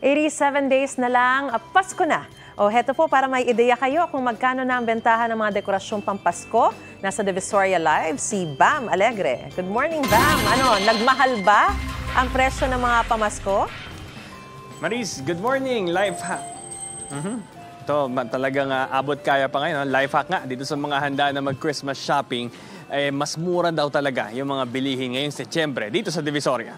87 days na lang, Pasko na. O heto po para may ideya kayo kung magkano na ang bentahan ng mga dekorasyong pampasko. Nasa Divisoria Live, si Bam Alegre. Good morning, Bam. Nagmahal ba ang presyo ng mga pamasko? Maris, good morning. Life hack. Ito, talagang abot kaya pa ngayon. Life hack nga, dito sa mga handa na mag-Christmas shopping, mas mura daw talaga yung mga bilihin ngayong Setyembre dito sa Divisoria.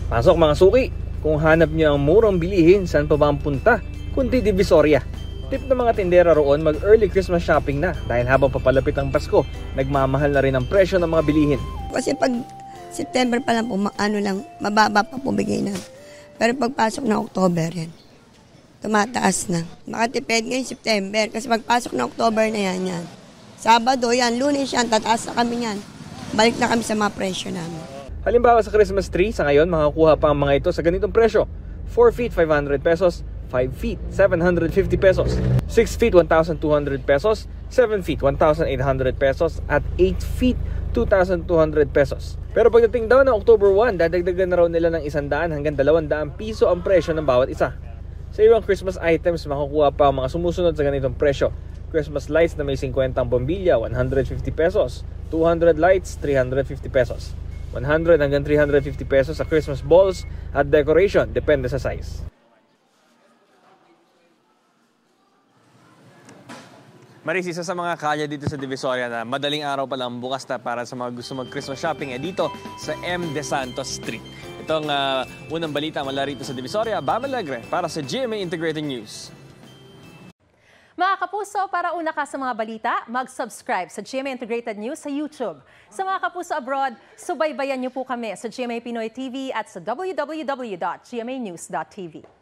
Pasok mga suki, kung hanap niyo ang murang bilihin, saan pa ba ang punta? Kundi Divisoria. Tip ng mga tindera roon, mag-early Christmas shopping na dahil habang papalapit ang Pasko, nagmamahal na rin ang presyo ng mga bilihin. Kasi pag September pa lang po, mababa pa po bigay na. Pero pagpasok ng October yan, tumataas na. Makatipid ngayon September kasi pagpasok ng October na yan. Sabado yan, Lunes yan, tataas na kami yan. Balik na kami sa mga presyo namin. Halimbawa sa Christmas tree, sa ngayon makakuha pa ang mga ito sa ganitong presyo. 4 feet, 500 pesos. 5 feet, 750 pesos. 6 feet, 1,200 pesos. 7 feet, 1,800 pesos. At 8 feet, 2,200 pesos. Pero pagdating daw ng October 1, dadagdagan na raw nila ng 100 hanggang 200 piso ang presyo ng bawat isa. Sa ibang Christmas items, makakuha pa ang mga sumusunod sa ganitong presyo. Christmas lights na may 50 bombilya, 150 pesos. 200 lights, 350 pesos. 100 hanggang 350 pesos sa Christmas balls at decoration, depende sa size. Maris, isa sa mga kalye dito sa Divisoria na madaling araw pa lang bukas na para sa mga gusto mag-Christmas shopping dito sa M. De Santos Street. Itong unang balita mula rito sa Divisoria, Bam Alegre para sa GMA Integrated News. Mga kapuso, para una ka sa mga balita, mag-subscribe sa GMA Integrated News sa YouTube. Sa mga kapuso abroad, subaybayan niyo po kami sa GMA Pinoy TV at sa www.gmanews.tv.